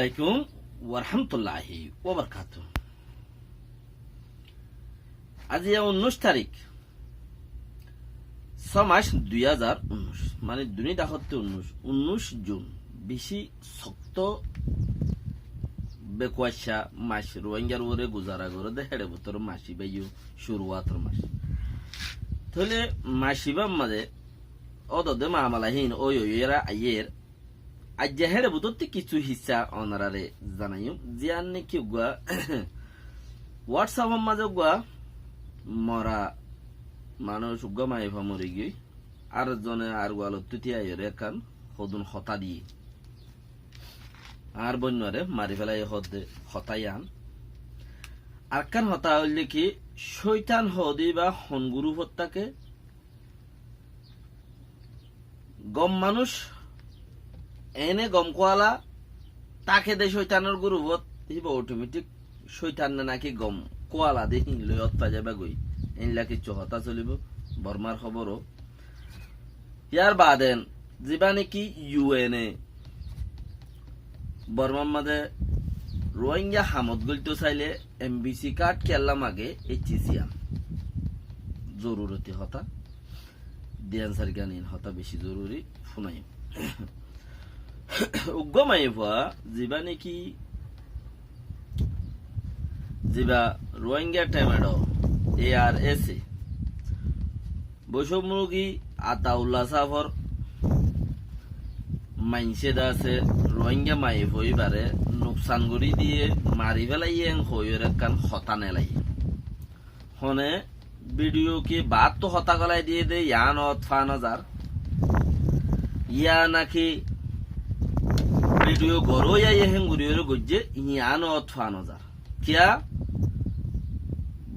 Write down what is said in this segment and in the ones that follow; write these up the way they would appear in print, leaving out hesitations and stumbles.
আলাইকুম ওয়া রাহমাতুল্লাহি ওয়া বারাকাতুহু। আজ 19 তারিখ 6 মাস 2019, মানে দুনিয়া হতে 19 জুন। বেশি শক্ত বেকুয়াশা মাস রোহিঙ্গার ওরে গুজারা করে দেড় বছর মাসি বাইও শুরুয়াতের মাস তাহলে মাসিবা মাঝে অদদে মামালাহীন ওই এরা আইয়ের আজ হেড়ে বুঝতে কিছু হিসা অনারারে জানাইও জিয়ান নাকি গুয়া হোয়াটসঅ্যাপ মাঝে গুয়া মরা মানুষ উগা মাইফা মরে গিয়ে আর জনে আর গোয়াল তুতিয়া এরে কান হদুন হতা দিয়ে আর বন্যরে মারি ফেলাই হদে হতাই আন আর কান হতা হইলে কি শৈতান হদি বা হনগুরু হত্যাকে গম মানুষ এনে গম কোয়ালা তাকে দে শৈতানের গুরুবত হিব অটোমেটিক শৈতান নাকি গম কোয়ালা দে হিনলে হত্যা যাবে গই এনলা কিছু হতা চলিব বর্মার খবরও ইয়ার বাদেন যিবা নাকি ইউএনএ বর্মার মাঝে রোহিঙ্গা হামদ গলতে চাইলে এমবিসি কার্ড কেলাম আগে এইচসিএম জরুরতি হতা দিয়ান সারগানিন হতা বেশি জরুরি শুনাই উগ্গমাইফা যিবা নাকি যিবা রোহিঙ্গা টেমেডো ARS বৈষম্যমুখী আতাউল্লাহ সাফর মাইনসে দাসে রোহিঙ্গা মাইফ হইবারে নোকসান করি দিয়ে মারি ফেলাই হইয়ের কান হতা নেলাই হনে ভিডিও কি বাদ তো হতা গলাই দিয়ে দে ইয়ান ফান হাজার ইয়া নাকি ভিডিও গরো ইয়া হেঙ্গুরিয়র গজ্জে ইয়ান ফান হাজার কিয়া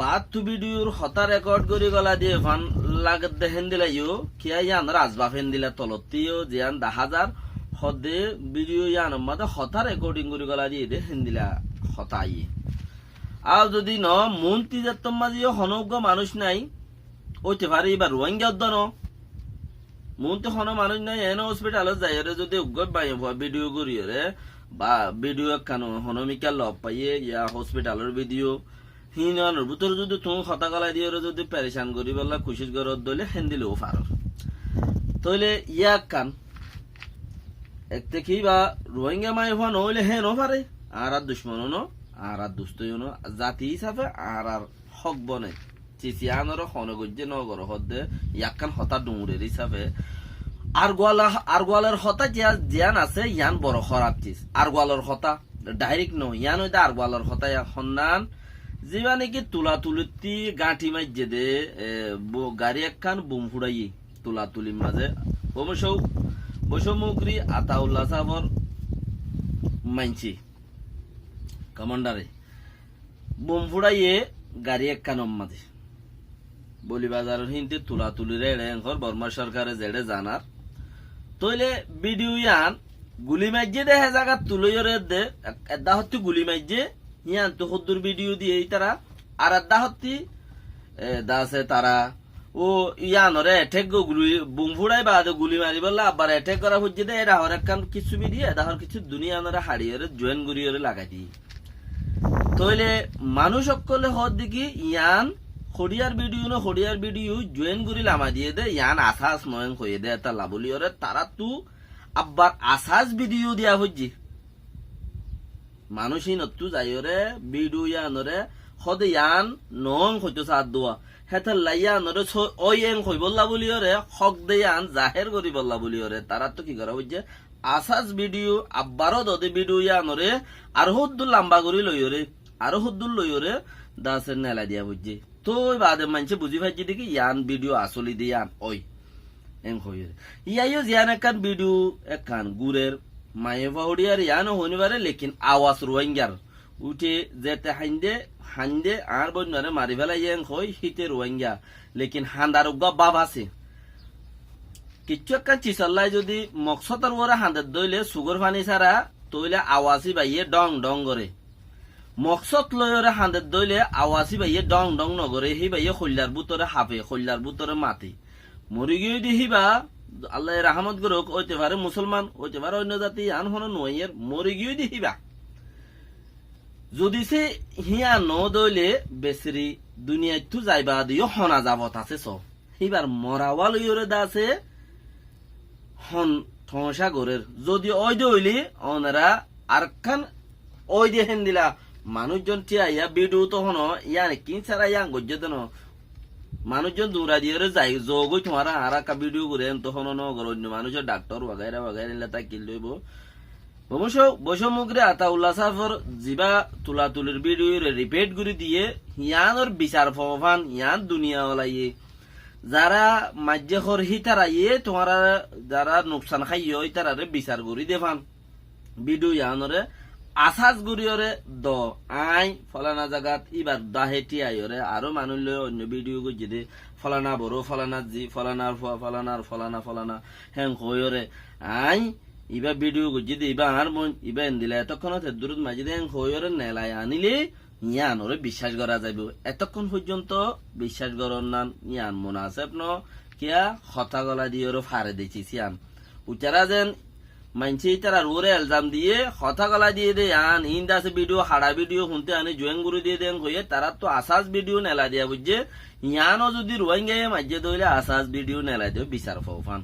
বাদ তু ভিডিওর হতা রেকর্ড করি গলা দিয়ে ফান লাগত দেহেন দিলাইও কিয়া ইয়ান রাজবা ফেন দিলা তলতিও জিয়ান 10,000 হদে ভিডিও ইয়ান মাদে হতা রেকর্ডিং করি গলা দিয়ে দে হেন দিলা হতাই আর যদি ন মন্ত্রী যাত্তম মাঝিও হনজ্ঞ মানুষ নাই ওইতে পারে এবার রোহিঙ্গা উদ্যান মন্ত্রী হন মানুষ নাই এনে হসপিটালে যাই যদি উগ্র ভিডিও করি বা ভিডিও কানো হনমিকা লব পাইয়ে ইয়া হসপিটালের ভিডিও হিনানোর ভিতরে যদি তুমি হতা গলাই দিয়ে যদি প্যারেশান করি বললা খুশির ঘর দলে হেন দিলেও পারো তইলে ইয়াক কান একতে কি বা রোহিঙ্গা মাই হওয়া নহলে হেন পারে আর দুশ্মন ন আর দুস্তই ন জাতি হিসাবে আর হক বনে চিচিয়ানোর হনগজ্জে নগর হদে ইয়াকান হতা ডুমুরের হিসাবে আর গোয়ালের হতা জিয়ান আছে ইয়ান বড় খরাপ চিজ আর গোয়ালের হতা ডাইরেক্ট ন ইয়ান হইতে আর গোয়ালের হতা সন্ধান যিবা নাকি তুলা তুলিতি গাঁঠি মাইজে দে গাড়ি একখান বুম ফুড়াই তুলা তুলির মাঝে বৈষম্যমুখী আতাউল্লাহ সাহর মাইনছি কমান্ডারে বোম ফুড়াইয়ে গাড়ি একখানম মাঝে বলি বাজারের হিন্দি তুলা তুলিরে এড়ে বর্মা সরকারে জেড়ে জানার তইলে ভিডিও ইয়ান গুলি মাইজে দে হে জায়গা তুলইরে দে এদা হত্তি গুলি মাইজে ইয়ান তো হদ্দুর ভিডিও দিয়ে তারা আর এদা হত্তি দাসে তারা ও ইয়ানরে এটেক গুলি বুম ফুড়াই বা গুলি মারি বললা আবার এটেক করা হচ্ছে দে এটা হর একখান কিছু দিয়ে এটা হর কিছু দুনিয়ানরে হাড়িয়ে জয়েন করিয়ে লাগাই দি তইলে মানুষ সকলে হদ দেখি ইয়ান হরিয়ার ভিডিও জয়েন করি লামা দিয়ে দে ইয়ান আসাস নয়ন হয়ে দে এটা লাবলিয়রে তারা তু আব্বার আসাস ভিডিও দিয়া হচ্ছে মানুষই নতু যাইরে ভিডিও ইয়ানরে হদে ইয়ান নং হইতো সাত দোয়া হেতে লাইয়ানরে ওয়েং হই বললা বলিয়রে হক দে ইয়ান জাহের করি বললা বলিয়রে তারা তো কি করা হচ্ছে আসাস ভিডিও আব্বারও দদে ভিডিও ইয়ানরে আর হদ্দুর লাম্বা করি লইরে আরো হদ্দুর লইরে দাসের নেলা দিয়া বুঝছে তো বাদে মানছে বুঝি ভাইছি দেখি ইয়ান ভিডিও আসলি দিয়ে ইয়ান ওই এম হইরে ইয়াইও জিয়ান একখান ভিডিও একখান গুরের মায়ে ফাউডিয়ার ইয়ান হনিবারে লেকিন আওয়াজ রোহিঙ্গার উঠে যেতে হান্দে আর বন্যারে মারি ফেলাই ইয়ান হই হিতে রোহিঙ্গা লেকিন হান্দার উগা বাপ আছে কিচ্ছু একখান চিসাল্লাই যদি মকসতার ওরা হান্দার দইলে সুগর পানি ছাড়া তইলে আওয়াজই বাইয়ে ডং ডং করে মকসদ লয়রে হান্দের দইলে আওয়াজই বাইয়ে ডং ডং নগরে হি বাইয়ে খল্লার বুতরে হাফে খল্লার বুতরে মাতে মরি গিয়ে দি হিবা আল্লাহ রাহমত করুক হইতে পারে মুসলমান হইতে পারে অন্য জাতি আন হন নইয়ের মরি গিয়ে দি হিবা যদি সে হিয়া ন দইলে বেসরি দুনিয়ায় তু যাইবা দিও হনা যাবত আছে স এবার মরাওয়াল ইয়রে দাসে হন ঠসাগরের যদি ওই দইলি ওনারা আর খান ওই দিয়ে হেন দিলা মানুষজন টিয়া বিডু তো হন ইয়ানে কিন ছাড়া ইয়াং গজ্জে দেন মানুষজন দৌড়া দিয়ে যাই যোগই তোমার আর একটা ভিডিও করে তখন নগর অন্য মানুষের ডাক্তার বাগাইরা বাগাইরা তাই কিল লইব অবশ্য বৈষম্যগ্রে আতা উল্লাসাফর জিবা তুলা তুলির ভিডিও রিপিট করে দিয়ে ইয়ানোর বিচার ফবান ইয়ান দুনিয়া ওলাইয়ে যারা মাজ্যে হর হিতারা ইয়ে তোমার যারা নোকসান খাইয়ে তারারে বিচার করি দেফান ভিডিও ইয়ানরে আসাজ গুরিয়রে দ আই ফলানা জাগাত ইবার দাহেটি আইরে আরো মানুষ লয় অন্য ভিডিও গুজি দে ফলানা বড় ফলানা জি ফলানার ফলানার ফলানা ফলানা হ্যাং হইরে আই ইবা ভিডিও গুজি দে ইবা আর মন ইবা এন্দিলা এতক্ষণ দূরত মাঝে দে হ্যাং হইরে নেলাই আনিলে ইয়ানরে বিশ্বাস করা যাইব এতক্ষণ পর্যন্ত বিশ্বাস করন না ইয়ান মনে আছে আপন কিয়া হতা গলা দিয়ে ফারে দিছি সিয়ান উচারা যেন মানছি তারা রোরে এলজাম দিয়ে কথা গলা দিয়ে দে আন ইন্দাস ভিডিও হাড়া ভিডিও শুনতে আনি জয়েন গুরু দিয়ে দেন হয়ে তারা তো আসাস ভিডিও নেলা দিয়া বুঝছে ইয়ানো যদি রোহিঙ্গা মাঝে দইলে আসাস ভিডিও নেলা দিয়ে বিচার ফান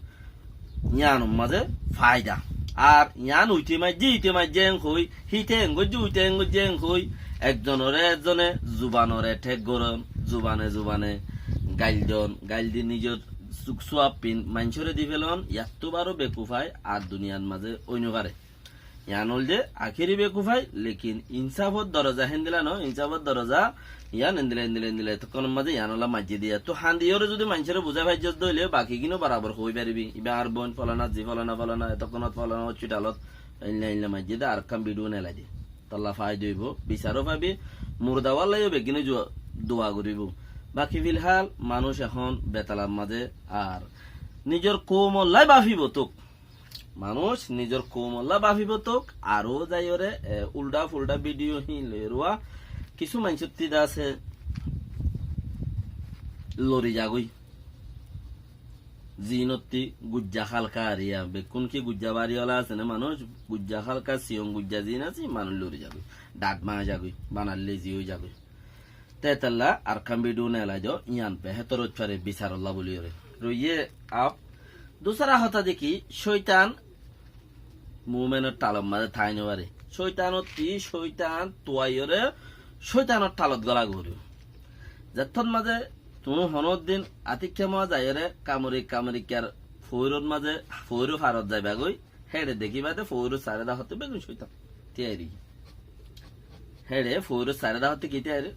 ইয়ান মাঝে ফায়দা আর ইয়ান উঠে মাঝে হই হিতে এঙ্গজি উঠে এঙ্গজি হই একজনরে একজনে জুবানরে ঠেক গরম জুবানে গাইল দি নিজের সুকসুয়া পিন মানুষরে দি ফেলন ইয়াতো বারো বেকুফাই আর দুনিয়ার মাঝে অন্য পারে ইয়ান হল যে আখেরি বেকুফাই লেকিন ইনসাফত দরজা হেন দিলা ন ইনসাফত দরজা ইয়ান এন্দিলে তখন মাঝে ইয়ানলা মাঝে দিয়া তো হান দিয়রে যদি মানুষের বুঝা ভাই যত দইলে বাকি কিনো বরাবর হই পারিবি ইবা আর বোন ফলানা জি ফলানা তখনত ফলানা হসপিটালত ইনলা মাঝে দে আর কাম ভিডিও নেলা দি তল্লা ফাই দইব বিচারও পাবি মুর্দাওয়ালাইও বেগিনে দোয়া করিব বাকি ফিলহাল মানুষ এখন বেতালার মাঝে আর নিজের কোমল্লাই বাফিব তোক মানুষ নিজের কোমল্লা বাফিব তোক আরো যাইরে উল্টা ফুলটা ভিডিও হিলেরুয়া কিছু মানুষের তিদা আছে লরি যাগই জিনতি গুজ্জা খালকা আরিয়া বেকুন কি গুজ্জা বাড়িওয়ালা আছে না মানুষ গুজ্জা খালকা সিয়ং গুজ্জা জিন আছে মানুষ লরি যাগই ডাট মা যাগই বানালে জিও যাগই তেতাল্লা আর কাম ভিডিও নেলা जो ইয়ান पे है तो रोचरे বিচার আল্লাহ বলিয়ে রে ये आप दूसरा होता देखी শয়তান মুমেনের তালম মাঝে থাইনে পারে শয়তান তোয়াইরে শয়তানের তালত গলা ঘুরি যতন মাঝে তুমি হনর দিন আতিক্ষে মা যাইরে কামরি কার ফৌরর মাঝে ফৌর ফারত যাইবা গই হেড়ে দেখিবাতে ফৌর সারেদা হতে বেগুন শয়তান তিয়ারি হেড়ে ফৌর সারেদা হতে কি তিয়ারি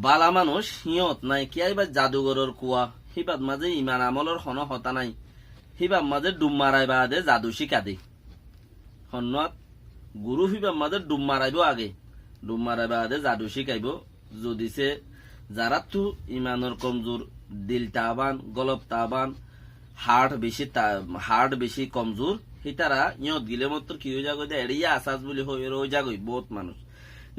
বালা মানুষ হিয়ত নাই কি আইবা জাদুঘরের কুয়া হিবাদ মাঝে ইমান আমলের হন হতা নাই হিবাব মাঝে ডুম মারাই বাদে জাদু শিখা দে হন্নত গুরু হিবাব মাঝে ডুম মারাইব আগে ডুম মারাই বাদে জাদু শিখাইব যদি সে যারা তু ইমানের কমজোর দিল তাবান গলব তাবান হার্ট বেশি কমজোর হিতারা ইয়ত গিলে মত কি হয়ে যাগো দে এড়িয়া আসাস বলি হয়ে যাগই বহুত মানুষ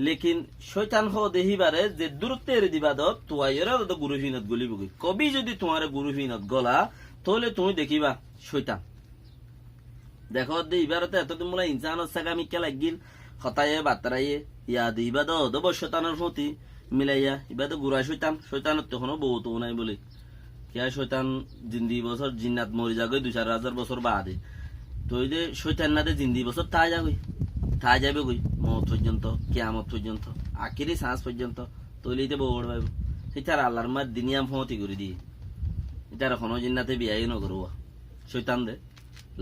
লেকিন শয়তান হ দেহিবারে যে দূরত্বে এড়ে দিবা দত তোয়াইরা তো গুরুহীনত গলিব কবি যদি তোমার গুরুহীনত গলা তাহলে তুমি দেখিবা শয়তান দেখো দে ইবারতে এতদিন মোলা ইনসান সাগামি কে লাগিল হতায়ে বাতরাইয়ে ইয়া দিবা দত শয়তানের প্রতি মিলাইয়া ইবাদ গুরা শয়তানত তখনও বহুত নাই বলে কিয়া শয়তান জিন্দি বছর জিন্নাত মরি যাগই 2-4 বছর বাদে তো এই যে শয়তান না দে জিন্দি বছর তাই যাবে কই মত পর্যন্ত কিয়ামত পর্যন্ত আখিরি শ্বাস পর্যন্ত তৈলিতে বড় ভাইব সেটার আল্লাহর মার দিনিয়াম ফমতি করে দিয়ে এটার এখনো জিন্নাতে বিয়াই নকরুয়া শৈতান দে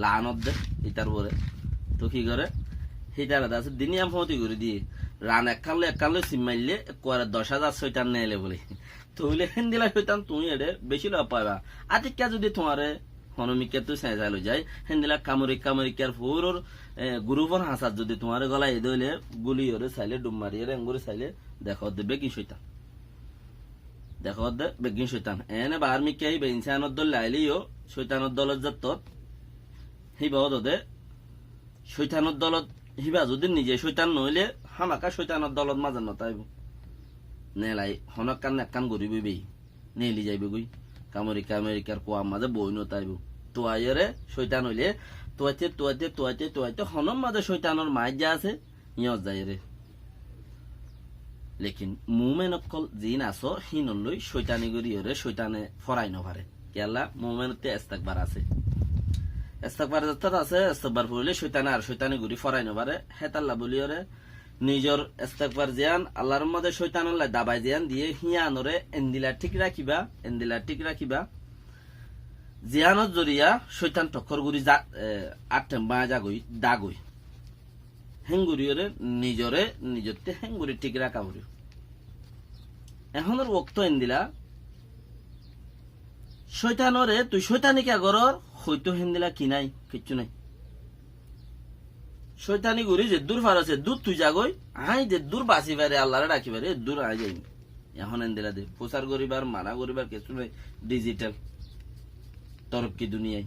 লানত দে এটার পরে তো কি করে সেটার আছে দিনিয়াম ফমতি করে দিয়ে রান একখানলে সিম মারলে 10,000 শৈতান নেলে বলে তৈলে হেন দিলা শৈতান তুমি এডে বেশি লাভ পাইবা আতিকা যদি তোমারে হনমিকে তো চাইলো যায় হেন্দিলা কামরিকার ফুরোর গুরুপর হাসাত যদি তোমার গলা এ দইলে গুলি ওরে চাইলে ডুম মারিয়ে রেঙ্গুরে চাইলে দেখো দে বেগিন শৈতান এনে বার মিকে আইবে ইনসানত দল লাইলিও শৈতানত দলত যাত হিবা দে শৈতানত দলত হিবা যদি নিজে শৈতান নইলে হামাকা শৈতানত দলত মাঝে নতাইব নেলাই হনক কান এক কান গরিব বেই নেলি যাইবে গই কামরিকার কোয়া মাঝে বই নতাইব তোয়াইরে শৈতান হইলে তোয়াইতে হনম মাঝে শৈতানের মাইজ যা আছে ইয়ত যাই রে লেকিন মুমেন অকল জিন আসো হিনলই শৈতানি গরিয়রে শৈতানে ফরাই নভারে কেলা মুমেনতে ইস্তেকবার আছে ইস্তেকবার যত আছে ইস্তেকবার পড়লে শৈতানে আর শৈতানি গুরি ফরাই নভারে হেতাল্লা বলিয়রে নিজর ইস্তেকবার জিয়ান আল্লাহর মধ্যে শৈতানুল্লাহ দাবাই জিয়ান দিয়ে হিয়ানরে এন্দিলা ঠিক রাখিবা জিয়ানত জরিয়া শৈতান টক্কর গুরি আটটেম বা জাগই দাগই হেঙ্গুরিয়রে নিজরতে হেঙ্গুরি ঠিক রাখা হরি এখনের বক্ত এন্দিলা শৈতানরে তুই শৈতানিকে আগরর হয়তো হেন্দিলা কি নাই কিচ্ছু নাই শৈতানি গুরি যে দূর ফার আছে দূর তুই যাগই আই যে দূর বাঁচি পারে আল্লাহরে ডাকি পারে দূর আই যাই এখন এন্দিলা দে প্রচার করিবার মানা করিবার কিছু নাই ডিজিটাল তরক্কি দুনিয়ায়